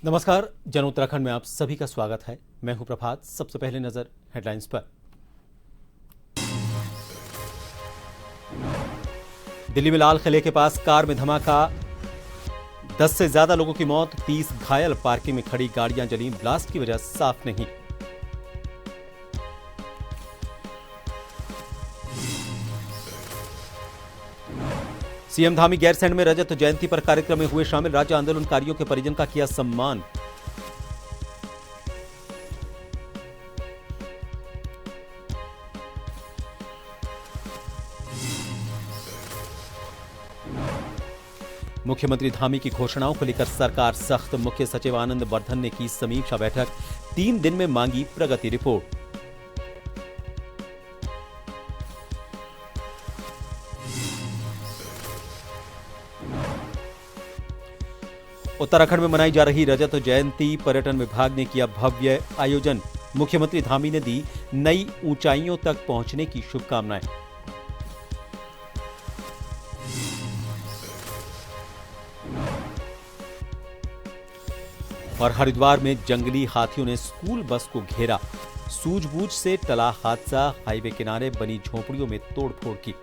नमस्कार, जन उत्तराखंड में आप सभी का स्वागत है। मैं हूं प्रभात। सबसे पहले नजर हेडलाइंस पर। दिल्ली में लाल किले के पास कार में धमाका, 10 से ज्यादा लोगों की मौत, 30 घायल। पार्किंग में खड़ी गाड़ियां जली, ब्लास्ट की वजह साफ नहीं। सीएम धामी गैरसैंण में रजत जयंती पर कार्यक्रम में हुए शामिल, राज्य आंदोलनकारियों के परिजन का किया सम्मान। मुख्यमंत्री धामी की घोषणाओं को लेकर सरकार सख्त, मुख्य सचिव आनंद वर्धन ने की समीक्षा बैठक, 3 दिन में मांगी प्रगति रिपोर्ट। उत्तराखंड में मनाई जा रही रजत जयंती, पर्यटन विभाग ने किया भव्य आयोजन, मुख्यमंत्री धामी ने दी नई ऊंचाइयों तक पहुंचने की शुभकामनाएं। और हरिद्वार में जंगली हाथियों ने स्कूल बस को घेरा, सूझबूझ से टला हादसा, हाईवे किनारे बनी झोपड़ियों में तोड़फोड़ की।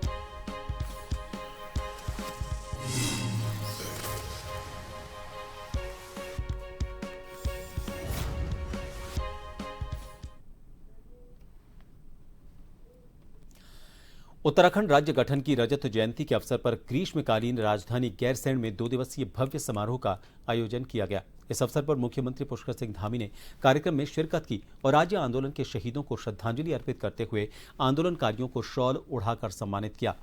उत्तराखंड राज्य गठन की रजत जयंती के अवसर पर ग्रीष्मकालीन राजधानी गैरसैंण में 2 दिवसीय भव्य समारोह का आयोजन किया गया। इस अवसर पर मुख्यमंत्री पुष्कर सिंह धामी ने कार्यक्रम में शिरकत की और राज्य आंदोलन के शहीदों को श्रद्धांजलि अर्पित करते हुए आंदोलनकारियों को शॉल उड़ाकर सम्मानित किया।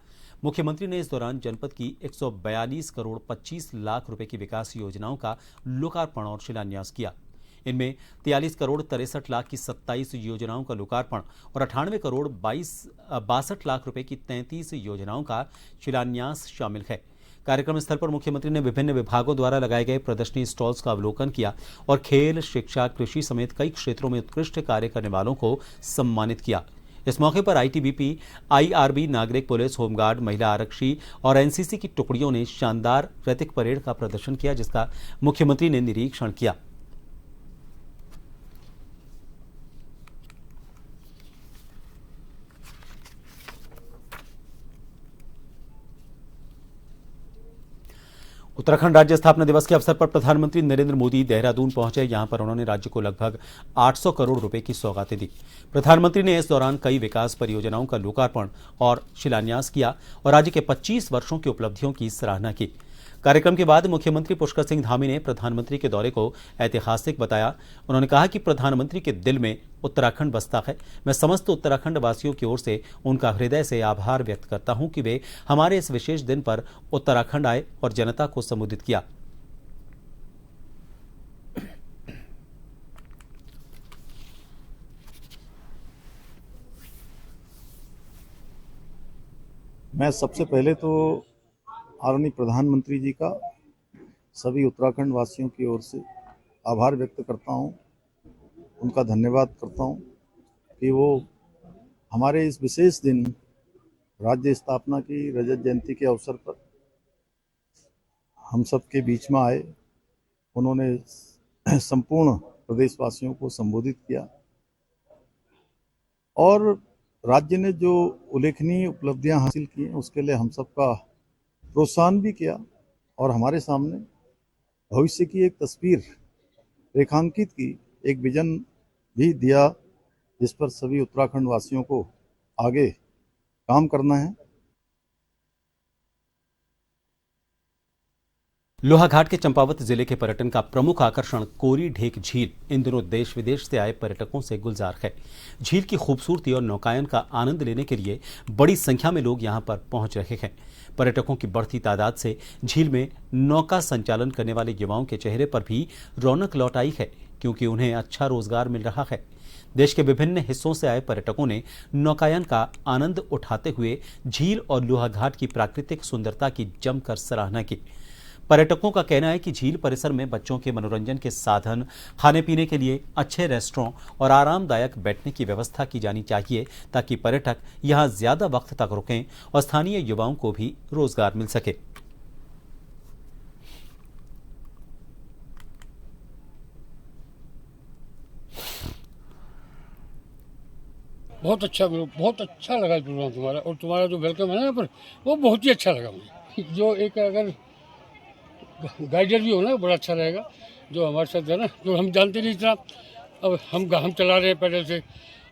मुख्यमंत्री ने इस दौरान जनपद की 142 करोड़ 25 लाख रुपए की विकास योजनाओं का लोकार्पण और शिलान्यास किया। इनमें 43 करोड़ 63 लाख की 27 योजनाओं का लोकार्पण और 98 करोड़ 62 लाख रुपए की 33 योजनाओं का शिलान्यास शामिल है। कार्यक्रम स्थल पर मुख्यमंत्री ने विभिन्न विभागों द्वारा लगाए गए प्रदर्शनी स्टॉल्स का अवलोकन किया और खेल, शिक्षा, कृषि समेत कई क्षेत्रों में उत्कृष्ट कार्य करने वालों को सम्मानित किया। इस मौके पर आईटीबीपी, आईआरबी, नागरिक पुलिस, होमगार्ड, महिला आरक्षी और एनसीसी की टुकड़ियों ने शानदार रैतिक परेड का प्रदर्शन किया, जिसका मुख्यमंत्री ने निरीक्षण किया। उत्तराखंड राज्य स्थापना दिवस के अवसर पर प्रधानमंत्री नरेंद्र मोदी देहरादून पहुंचे। यहां पर उन्होंने राज्य को लगभग 800 करोड़ रुपए की सौगातें दी। प्रधानमंत्री ने इस दौरान कई विकास परियोजनाओं का लोकार्पण और शिलान्यास किया और राज्य के 25 वर्षों की उपलब्धियों की सराहना की। कार्यक्रम के बाद मुख्यमंत्री पुष्कर सिंह धामी ने प्रधानमंत्री के दौरे को ऐतिहासिक बताया। उन्होंने कहा कि प्रधानमंत्री के दिल में उत्तराखंड बसता है। मैं समस्त उत्तराखंड वासियों की ओर से उनका हृदय से आभार व्यक्त करता हूं कि वे हमारे इस विशेष दिन पर उत्तराखंड आए और जनता को संबोधित किया। मैं सबसे पहले तो आदरणीय प्रधानमंत्री जी का सभी उत्तराखंड वासियों की ओर से आभार व्यक्त करता हूं, उनका धन्यवाद करता हूं कि वो हमारे इस विशेष दिन राज्य स्थापना की रजत जयंती के अवसर पर हम सब के बीच में आए। उन्होंने संपूर्ण प्रदेशवासियों को संबोधित किया और राज्य ने जो उल्लेखनीय उपलब्धियां हासिल की हैं उसके लिए हम सबका प्रोत्साहन भी किया और हमारे सामने भविष्य की एक तस्वीर रेखांकित की, एक विजन भी दिया जिस पर सभी उत्तराखंड वासियों को आगे काम करना है। लोहाघाट के चंपावत जिले के पर्यटन का प्रमुख आकर्षण कोरी ढेक झील इन दिनों देश विदेश से आए पर्यटकों से गुलजार है। झील की खूबसूरती और नौकायन का आनंद लेने के लिए बड़ी संख्या में लोग यहां पर पहुंच रहे हैं। पर्यटकों की बढ़ती तादाद से झील में नौका संचालन करने वाले युवाओं के चेहरे पर भी रौनक लौट आई है, क्योंकि उन्हें अच्छा रोजगार मिल रहा है। देश के विभिन्न हिस्सों से आए पर्यटकों ने नौकायन का आनंद उठाते हुए झील और लोहाघाट की प्राकृतिक सुंदरता की जमकर सराहना की। पर्यटकों का कहना है कि झील परिसर में बच्चों के मनोरंजन के साधन, खाने पीने के लिए अच्छे रेस्टोरेंट और आरामदायक बैठने की व्यवस्था की जानी चाहिए, ताकि पर्यटक यहां ज्यादा वक्त तक रुकें और स्थानीय युवाओं को भी रोजगार मिल सके। बहुत अच्छा लगा प्रोग्राम तुम्हारा, और तुम्हारा जो वेलकम है ना यहाँ पर, वो बहुत ही अच्छा लगा मुझे। जो एक अगर गाइडर भी हो ना, बड़ा अच्छा रहेगा। जो हमारे साथ है ना, जो हम जानते नहीं इतना, अब हम चला रहे हैं पैदल से,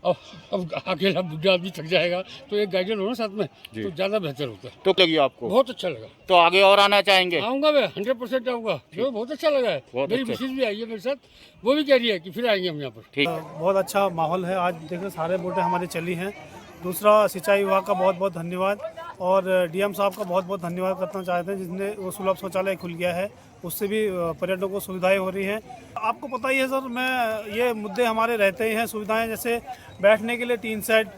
अब अकेला बुढ़ा आदमी थक जाएगा, तो एक गाइडर हो ना साथ में, तो ज़्यादा बेहतर होता है। तो लगी आपको? बहुत अच्छा लगा। तो आगे और आना चाहेंगे? आऊँगा मैं, 100% आऊँगा। जो बहुत अच्छा लगा है। मेरी मिसेज भी आई है मेरे साथ, वो भी कह रही है कि फिर आएंगे हम यहाँ पर। ठीक। बहुत अच्छा माहौल है आज, देखो सारे बोटें हमारी चली हैं। दूसरा, सिंचाई विभाग का बहुत बहुत धन्यवाद, और डीएम साहब का बहुत बहुत धन्यवाद करना चाहते हैं, जिसने वो सुलभ शौचालय खुल गया है, उससे भी पर्यटकों को सुविधाएं हो रही हैं। आपको पता ही है सर, मैं ये मुद्दे हमारे रहते ही हैं। सुविधाएं जैसे बैठने के लिए टीन सेट,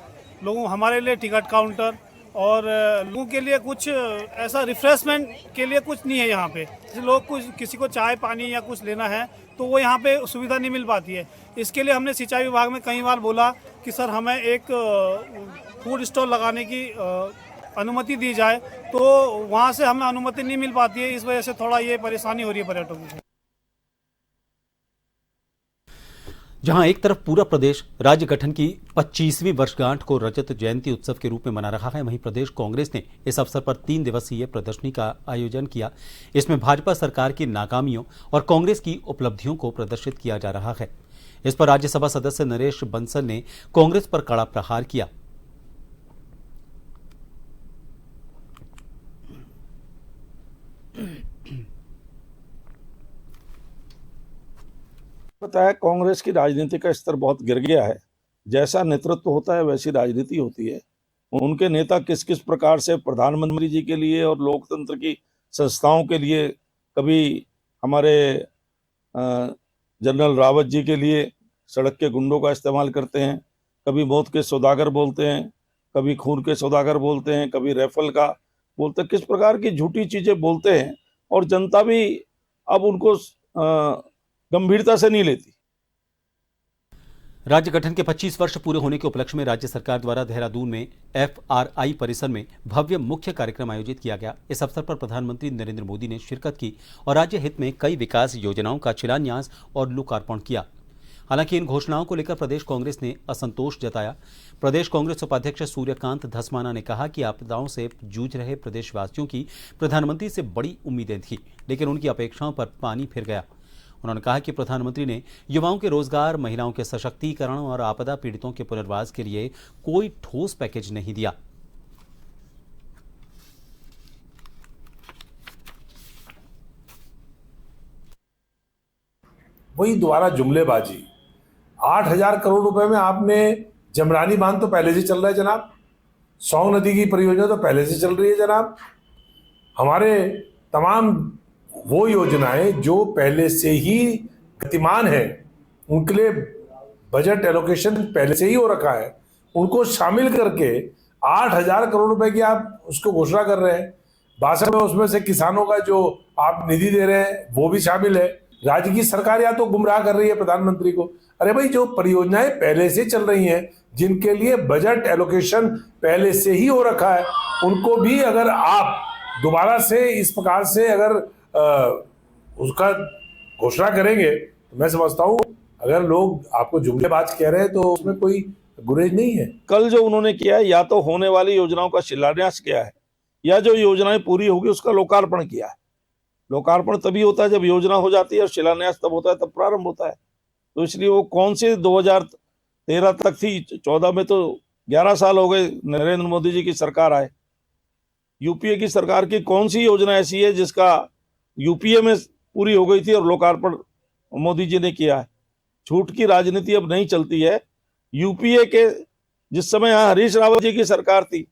लोगों हमारे लिए टिकट काउंटर, और लोगों के लिए कुछ ऐसा रिफ्रेशमेंट के लिए कुछ नहीं है यहाँ पे। जैसे लोग कुछ किसी को चाय पानी या कुछ लेना है तो वो यहाँ पे सुविधा नहीं मिल पाती है। इसके लिए हमने सिंचाई विभाग में कई बार बोला कि सर हमें एक फूड स्टॉल लगाने की अनुमति दी जाए, तो वहाँ से हमें अनुमति नहीं मिल पाती है। इस वजह से थोड़ा ये परेशानी हो रही है पर्यटकों को। जहां एक तरफ पूरा प्रदेश राज्य गठन की 25वीं वर्षगांठ को रजत जयंती उत्सव के रूप में मना रहा है, वहीं प्रदेश कांग्रेस ने इस अवसर पर 3 दिवसीय प्रदर्शनी का आयोजन किया। इसमें भाजपा सरकार की नाकामियों और कांग्रेस की उपलब्धियों को प्रदर्शित किया जा रहा है। इस पर राज्यसभा सदस्य नरेश बंसल ने कांग्रेस पर कड़ा प्रहार किया। पता है, कांग्रेस की राजनीति का स्तर बहुत गिर गया है। जैसा नेतृत्व होता है वैसी राजनीति होती है। उनके नेता किस किस प्रकार से प्रधानमंत्री जी के लिए और लोकतंत्र की संस्थाओं के लिए, कभी हमारे जनरल रावत जी के लिए सड़क के गुंडों का इस्तेमाल करते हैं, कभी मौत के सौदागर बोलते हैं, कभी खून के सौदागर बोलते हैं, कभी राइफल का बोलते हैं। किस प्रकार की झूठी चीजें बोलते हैं, और जनता भी अब उनको गंभीरता से नहीं लेती। राज्य गठन के 25 वर्ष पूरे होने के उपलक्ष्य में राज्य सरकार द्वारा देहरादून में FRI परिसर में भव्य मुख्य कार्यक्रम आयोजित किया गया। इस अवसर पर प्रधानमंत्री नरेंद्र मोदी ने शिरकत की और राज्य हित में कई विकास योजनाओं का शिलान्यास और लोकार्पण किया। हालांकि इन घोषणाओं को लेकर प्रदेश कांग्रेस ने असंतोष जताया। प्रदेश कांग्रेस उपाध्यक्ष सूर्यकांत धस्माना ने कहा कि आपदाओं से जूझ रहे प्रदेशवासियों की प्रधानमंत्री से बड़ी उम्मीदें थी, लेकिन उनकी अपेक्षाओं पर पानी फिर गया। उन्होंने कहा कि प्रधानमंत्री ने युवाओं के रोजगार, महिलाओं के सशक्तिकरण और आपदा पीड़ितों के पुनर्वास के लिए कोई ठोस पैकेज नहीं दिया। वही दोबारा जुमलेबाजी। 8,000 करोड़ रुपए में आपने जमरानी बांध तो पहले से चल रहा है जनाब, सौंग नदी की परियोजना तो पहले से चल रही है जनाब। हमारे तमाम वो योजनाएं जो पहले से ही गतिमान है, उनके लिए बजट एलोकेशन पहले से ही हो रखा है, उनको शामिल करके 8,000 करोड़ रुपए की आप उसको घोषणा कर रहे हैं। 62 में उसमें से किसानों का जो आप निधि दे रहे हैं वो भी शामिल है। राज्य की सरकार या तो गुमराह कर रही है प्रधानमंत्री को। अरे भाई, जो परियोजनाएं पहले से चल रही हैं, जिनके लिए बजट एलोकेशन पहले से ही हो रखा है, उनको भी अगर आप दोबारा से इस प्रकार से अगर उसका घोषणा करेंगे, तो मैं समझता हूं अगर लोग आपको जुमलेबाज कह रहे हैं तो उसमें कोई गुरेज नहीं है। कल जो उन्होंने किया है, या तो होने वाली योजनाओं का शिलान्यास किया है, या जो योजनाएं पूरी होगी उसका लोकार्पण किया है। लोकार्पण तभी होता है जब योजना हो जाती है, और शिलान्यास तब होता है, तब प्रारंभ होता है। तो इसलिए वो कौन सी 2013 तक थी, 14 में तो 11 साल हो गए नरेंद्र मोदी जी की सरकार आए। यूपीए की सरकार की कौन सी योजना ऐसी है जिसका यूपीए में पूरी हो गई थी और लोकार्पण मोदी जी ने किया है? झूठ की राजनीति अब नहीं चलती है। यूपीए के जिस समय यहाँ हरीश रावत जी की सरकार थी,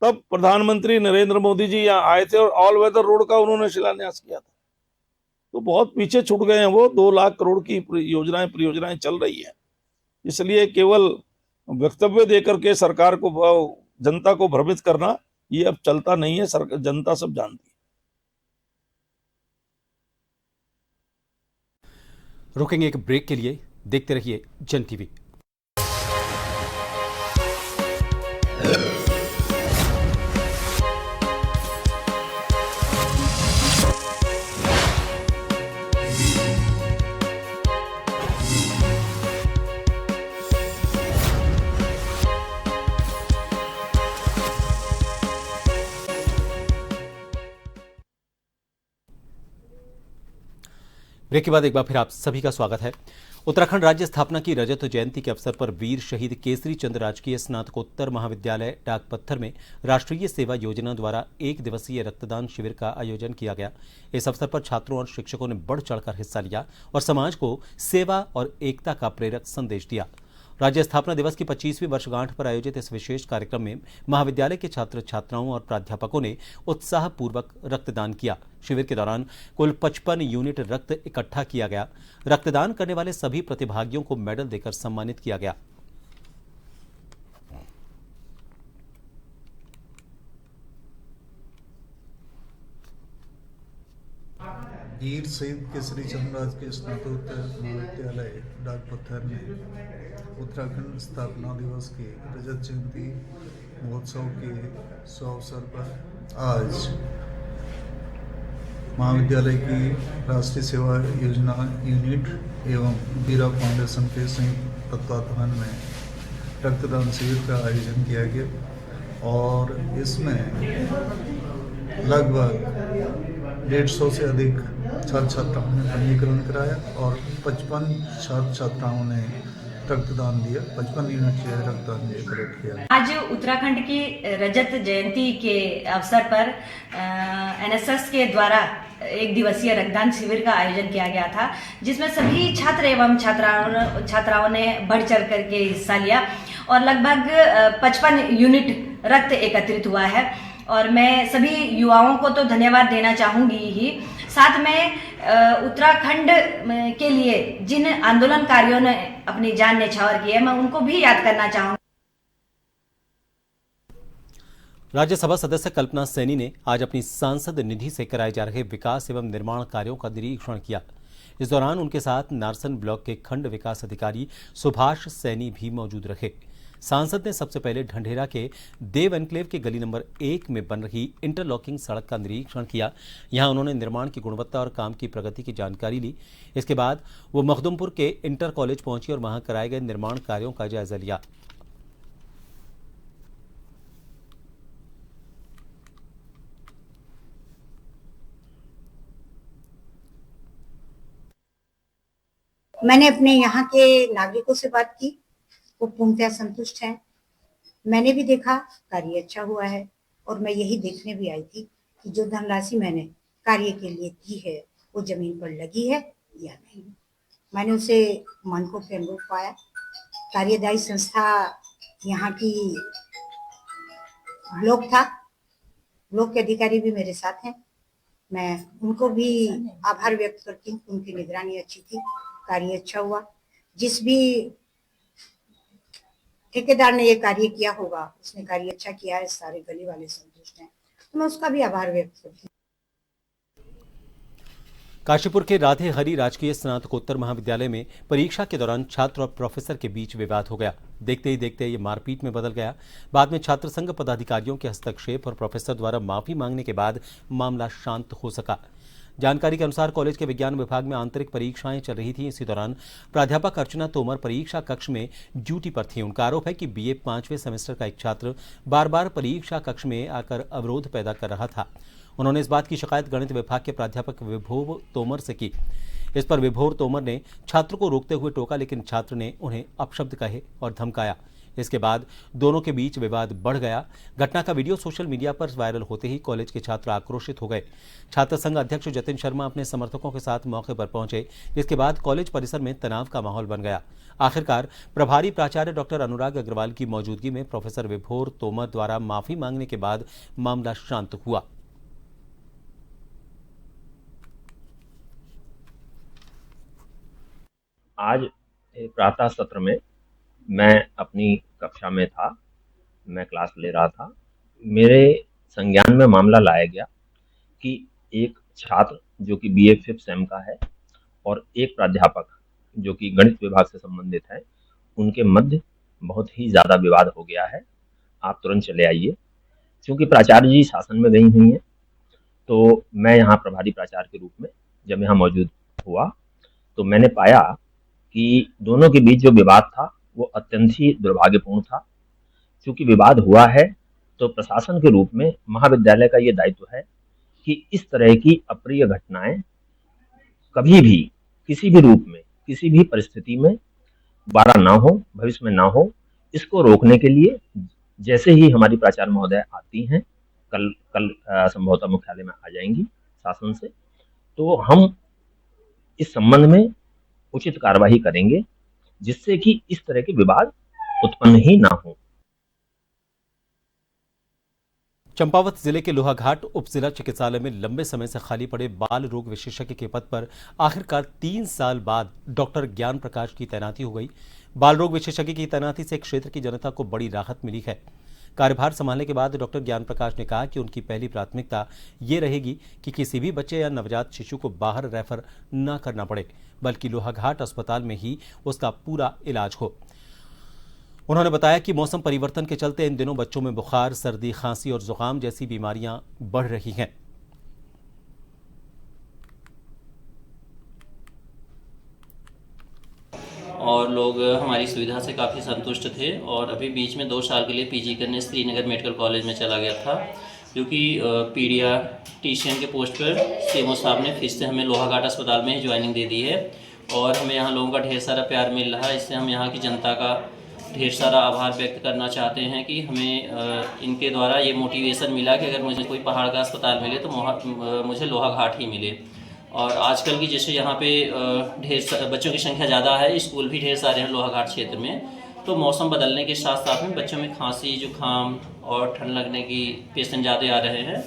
तब प्रधानमंत्री नरेंद्र मोदी जी यहाँ आए थे और ऑल वेदर रोड का उन्होंने शिलान्यास किया था। तो बहुत पीछे छूट गए हैं वो। 2 लाख करोड़ की योजनाएं परियोजनाएं चल रही है। इसलिए केवल वक्तव्य देकर के सरकार को, जनता को भ्रमित करना, ये अब चलता नहीं है। जनता सब जानती है। रुकेंगे एक ब्रेक के लिए, देखते रहिए जन टीवी। ब्रेक के बाद एक बार फिर आप सभी का स्वागत है। उत्तराखंड राज्य स्थापना की रजत जयंती के अवसर पर वीर शहीद केसरी चंद राजकीय स्नातकोत्तर महाविद्यालय डाकपत्थर में राष्ट्रीय सेवा योजना द्वारा 1 दिवसीय रक्तदान शिविर का आयोजन किया गया। इस अवसर पर छात्रों और शिक्षकों ने बढ़ चढ़कर हिस्सा लिया और समाज को सेवा और एकता का प्रेरक संदेश दिया। राज्य स्थापना दिवस की 25वीं वर्षगांठ पर आयोजित इस विशेष कार्यक्रम में महाविद्यालय के छात्र छात्राओं और प्राध्यापकों ने उत्साहपूर्वक रक्तदान किया। शिविर के दौरान कुल 55 यूनिट रक्त इकट्ठा किया गया। रक्तदान करने वाले सभी प्रतिभागियों को मेडल देकर सम्मानित किया गया। वीर शहीद केसरी चंद राजकीय स्नातकोत्तर महाविद्यालय डाकपत्थर में उत्तराखंड स्थापना दिवस की रजत जयंती महोत्सव के शुभ अवसर पर आज महाविद्यालय की राष्ट्रीय सेवा योजना यूनिट एवं वीरा फाउंडेशन के संयुक्त तत्वाधान में रक्तदान शिविर का आयोजन किया गया और इसमें लगभग 150 से अधिक छात्र छात्राओं ने पंजीकरण कराया और 55 छात्र छात्राओं ने रक्तदान दिया। 55 यूनिट रक्तदान कलेक्ट किया। आज उत्तराखंड की रजत जयंती के अवसर पर एनएसएस के द्वारा 1 दिवसीय रक्तदान शिविर का आयोजन किया गया था, जिसमें सभी छात्र एवं छात्राओं ने बढ़ चढ़ करके हिस्सा लिया और लगभग 55 यूनिट रक्त एकत्रित हुआ है। और मैं सभी युवाओं को तो धन्यवाद देना चाहूंगी ही, साथ में उत्तराखंड के लिए जिन आंदोलनकारियों ने अपनी जान न्यौछावर की है, मैं उनको भी याद करना चाहूंगी। राज्यसभा सदस्य कल्पना सैनी ने आज अपनी सांसद निधि से कराए जा रहे विकास एवं निर्माण कार्यों का निरीक्षण किया। इस दौरान उनके साथ नारसन ब्लॉक के खंड विकास अधिकारी सुभाष सैनी भी मौजूद रहे। सांसद ने सबसे पहले ढंढेरा के देव एनक्लेव के गली नंबर 1 में बन रही इंटरलॉकिंग सड़क का निरीक्षण किया। यहां उन्होंने निर्माण की गुणवत्ता और काम की प्रगति की जानकारी ली। इसके बाद वो मखदुमपुर के इंटर कॉलेज पहुंची और वहां कराए गए निर्माण कार्यों का जायजा लिया। मैंने अपने यहाँ के नागरिकों से बात की, वो पूर्णतः संतुष्ट हैं। मैंने भी देखा कार्य अच्छा हुआ है और मैं यही देखने भी आई थी कि जो धनराशि मैंने कार्य के लिए दी है वो जमीन पर लगी है या नहीं। मैंने उसे मानकों के अनुरूप पाया। कार्यदायी संस्था यहाँ की ब्लॉक था, ब्लॉक के अधिकारी भी मेरे साथ हैं। मैं उनको भी आभार व्यक्त करती हूँ। उनकी निगरानी अच्छी थी, कार्य अच्छा हुआ। जिस भी ठेकेदार ने ये कार्य किया होगा उसने कार्य अच्छा किया है, सारे गली वाले संतुष्ट हैं, तो मैं उसका भी आभार व्यक्त करती हूँ। काशीपुर के राधे हरि राजकीय स्नातकोत्तर महाविद्यालय में परीक्षा के दौरान छात्र और प्रोफेसर के बीच विवाद हो गया। देखते ही देखते ये मारपीट में बदल गया। बाद में छात्र संघ पदाधिकारियों के हस्तक्षेप और प्रोफेसर द्वारा माफी मांगने के बाद मामला शांत हो सका। जानकारी के अनुसार कॉलेज के विज्ञान विभाग में आंतरिक परीक्षाएं चल रही थी। इसी दौरान प्राध्यापक अर्चना तोमर परीक्षा कक्ष में ड्यूटी पर थी। उनका आरोप है कि बीए 5वें सेमेस्टर का एक छात्र बार बार परीक्षा कक्ष में आकर अवरोध पैदा कर रहा था। उन्होंने इस बात की शिकायत गणित विभाग के प्राध्यापक विभोर तोमर से की। इस पर विभोर तोमर ने छात्र को रोकते हुए टोका, लेकिन छात्र ने उन्हें अपशब्द कहे और धमकाया। इसके बाद दोनों के बीच विवाद बढ़ गया। घटना का वीडियो सोशल मीडिया पर वायरल होते ही कॉलेज के छात्र आक्रोशित हो गए। छात्र संघ अध्यक्ष जतिन शर्मा अपने समर्थकों के साथ मौके पर पहुंचे, जिसके बाद कॉलेज परिसर में तनाव का माहौल बन गया। आखिरकार प्रभारी प्राचार्य डॉक्टर अनुराग अग्रवाल की मौजूदगी में प्रोफेसर विभोर तोमर द्वारा माफी मांगने के बाद मामला शांत हुआ। आज प्रातः सत्र में मैं अपनी कक्षा में था, मैं क्लास ले रहा था। मेरे संज्ञान में मामला लाया गया कि एक छात्र जो कि बीए 5th सेम का है और एक प्राध्यापक जो कि गणित विभाग से संबंधित है, उनके मध्य बहुत ही ज़्यादा विवाद हो गया है। आप तुरंत चले आइए। क्योंकि प्राचार्य जी शासन में गई हुई हैं, तो मैं यहाँ प्रभारी प्राचार्य के रूप में जब यहाँ मौजूद हुआ तो मैंने पाया कि दोनों के बीच जो विवाद था वो अत्यंत ही दुर्भाग्यपूर्ण था। क्योंकि विवाद हुआ है तो प्रशासन के रूप में महाविद्यालय का ये दायित्व है कि इस तरह की अप्रिय घटनाएं कभी भी किसी भी रूप में, किसी भी परिस्थिति में दोबारा ना हो, भविष्य में ना हो, इसको रोकने के लिए जैसे ही हमारी प्राचार्य महोदय आती हैं, कल संभवतः मुख्यालय में आ जाएंगी शासन से, तो हम इस संबंध में उचित कार्यवाही करेंगे, जिससे कि इस तरह के विवाद उत्पन्न ही ना हो। चंपावत जिले के लोहाघाट उप जिला चिकित्सालय में लंबे समय से खाली पड़े बाल रोग विशेषज्ञ के पद पर आखिरकार 3 साल बाद डॉक्टर ज्ञान प्रकाश की तैनाती हो गई। बाल रोग विशेषज्ञ की तैनाती से क्षेत्र की जनता को बड़ी राहत मिली है। कार्यभार संभालने के बाद डॉक्टर ज्ञान प्रकाश ने कहा कि उनकी पहली प्राथमिकता ये रहेगी कि किसी भी बच्चे या नवजात शिशु को बाहर रेफर न करना पड़े, बल्कि लोहाघाट अस्पताल में ही उसका पूरा इलाज हो। उन्होंने बताया कि मौसम परिवर्तन के चलते इन दिनों बच्चों में बुखार, सर्दी, खांसी और जुकाम जैसी बीमारियां बढ़ रही हैं। और लोग हमारी सुविधा से काफ़ी संतुष्ट थे। और अभी बीच में 2 साल के लिए पीजी करने श्रीनगर मेडिकल कॉलेज में चला गया था, क्योंकि पीडियाट्रिशियन के पोस्ट पर सीएमओ साहब ने फिर से हमें लोहाघाट अस्पताल में ही ज्वाइनिंग दे दी है। और हमें यहाँ लोगों का ढेर सारा प्यार मिल रहा है। इससे हम यहाँ की जनता का ढेर सारा आभार व्यक्त करना चाहते हैं कि हमें इनके द्वारा ये मोटिवेशन मिला कि अगर मुझे कोई पहाड़ का अस्पताल मिले तो मुझे लोहाघाट ही मिले। और आजकल की जैसे यहाँ पे ढेर बच्चों की संख्या ज़्यादा है, स्कूल भी ढेर सारे हैं लोहाघाट क्षेत्र में, तो मौसम बदलने के साथ साथ में बच्चों में खांसी, जुकाम और ठंड लगने की पेशेंट ज़्यादा आ रहे हैं।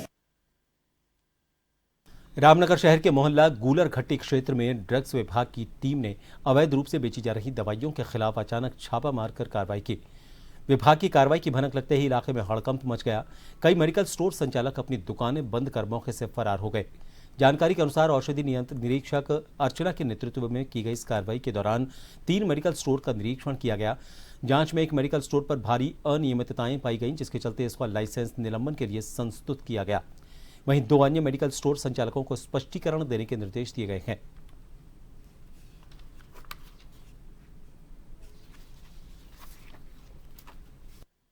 रामनगर शहर के मोहल्ला गूलरघट्टी क्षेत्र में ड्रग्स विभाग की टीम ने अवैध रूप से बेची जा रही दवाइयों के खिलाफ अचानक छापा मारकर कार्रवाई की। विभाग की कार्रवाई की भनक लगते ही इलाके में हड़कंप मच गया। कई मेडिकल स्टोर संचालक अपनी दुकानें बंद कर मौके से फरार हो गए। जानकारी के अनुसार औषधि निरीक्षक अर्चना के नेतृत्व में की गई इस कार्रवाई के दौरान 3 मेडिकल स्टोर का निरीक्षण किया गया। जांच में एक मेडिकल स्टोर पर भारी अनियमितताएं पाई गईं, जिसके चलते इसका लाइसेंस निलंबन के लिए संस्तुत किया गया। वहीं 2 अन्य मेडिकल स्टोर संचालकों को स्पष्टीकरण देने के निर्देश दिए गए हैं।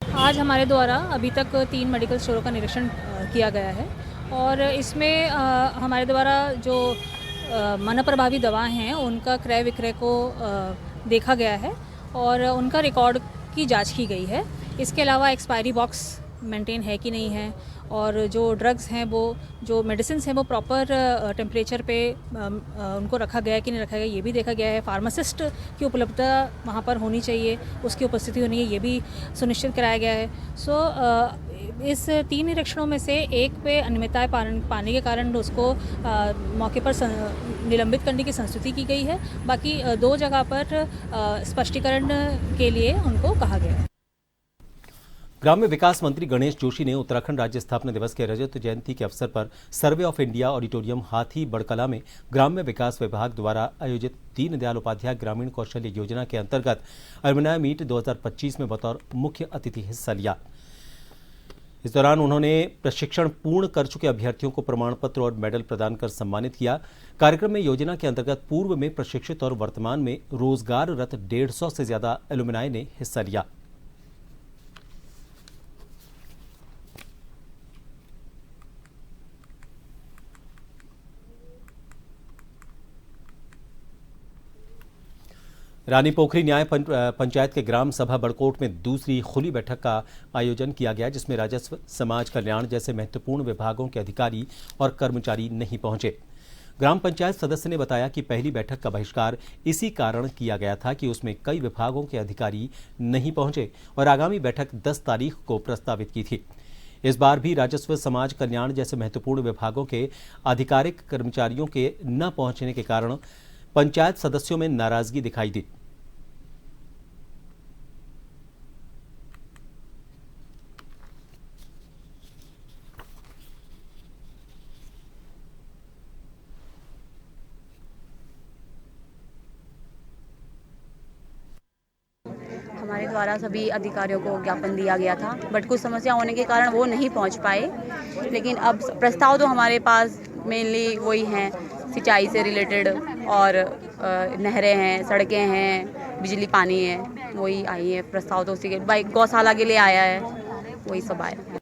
आज हमारे द्वारा अभी तक 3 मेडिकल स्टोरों का निरीक्षण किया गया है और इसमें हमारे द्वारा जो मना प्रभावी दवा हैं उनका क्रय विक्रय को देखा गया है और उनका रिकॉर्ड की जांच की गई है। इसके अलावा एक्सपायरी बॉक्स मेंटेन है कि नहीं है और जो ड्रग्स हैं वो जो मेडिसिन हैं वो प्रॉपर टेम्परेचर पे उनको रखा गया है कि नहीं रखा गया ये भी देखा गया है। फार्मासिस्ट की उपलब्धता वहाँ पर होनी चाहिए, उसकी उपस्थिति होनी है ये भी सुनिश्चित कराया गया है। इस 3 निरीक्षणों में से एक पे अनियमितताएं पाने के कारण उसको मौके पर निलंबित करने की संस्तुति की गई है। बाकी 2 जगह पर स्पष्टीकरण के लिए उनको कहा गया है। ग्राम्य विकास मंत्री गणेश जोशी ने उत्तराखंड राज्य स्थापना दिवस के रजत जयंती के अवसर पर सर्वे ऑफ इंडिया ऑडिटोरियम हाथी बड़कला में ग्राम्य विकास विभाग द्वारा आयोजित दीनदयाल उपाध्याय ग्रामीण कौशल्य योजना के अंतर्गत अलुमनाई मीट 2025 में बतौर मुख्य अतिथि हिस्सा लिया। इस दौरान उन्होंने प्रशिक्षण पूर्ण कर चुके अभ्यर्थियों को प्रमाण पत्र और मेडल प्रदान कर सम्मानित किया। कार्यक्रम में योजना के अंतर्गत पूर्व में प्रशिक्षित और वर्तमान में रोजगाररत 150 से ज्यादा अलुमनाई ने हिस्सा लिया। रानी पोखरी न्याय पंचायत के ग्राम सभा बड़कोट में दूसरी खुली बैठक का आयोजन किया गया, जिसमें राजस्व, समाज कल्याण जैसे महत्वपूर्ण विभागों के अधिकारी और कर्मचारी नहीं पहुंचे। ग्राम पंचायत सदस्य ने बताया कि पहली बैठक का बहिष्कार इसी कारण किया गया था कि उसमें कई विभागों के अधिकारी नहीं पहुंचे और आगामी बैठक 10 तारीख को प्रस्तावित की थी। इस बार भी राजस्व, समाज कल्याण जैसे महत्वपूर्ण विभागों के आधिकारिक कर्मचारियों के न पहुंचने के कारण पंचायत सदस्यों में नाराजगी दिखाई दी। हमारे द्वारा सभी अधिकारियों को ज्ञापन दिया गया था, बट कुछ समस्या होने के कारण वो नहीं पहुंच पाए। लेकिन अब प्रस्ताव तो हमारे पास मेनली वही हैं, सिंचाई से रिलेटेड और नहरें हैं, सड़कें हैं, बिजली पानी है, वही आई है प्रस्ताव। तो उसी के गौशाला के लिए आया है, वही सब आया।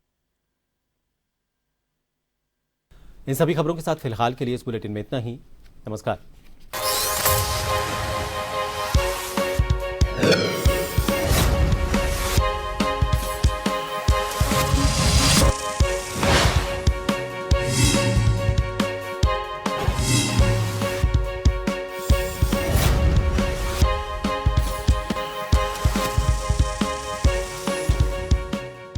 इन सभी खबरों के साथ फिलहाल के लिए इस बुलेटिन में इतना ही। नमस्कार।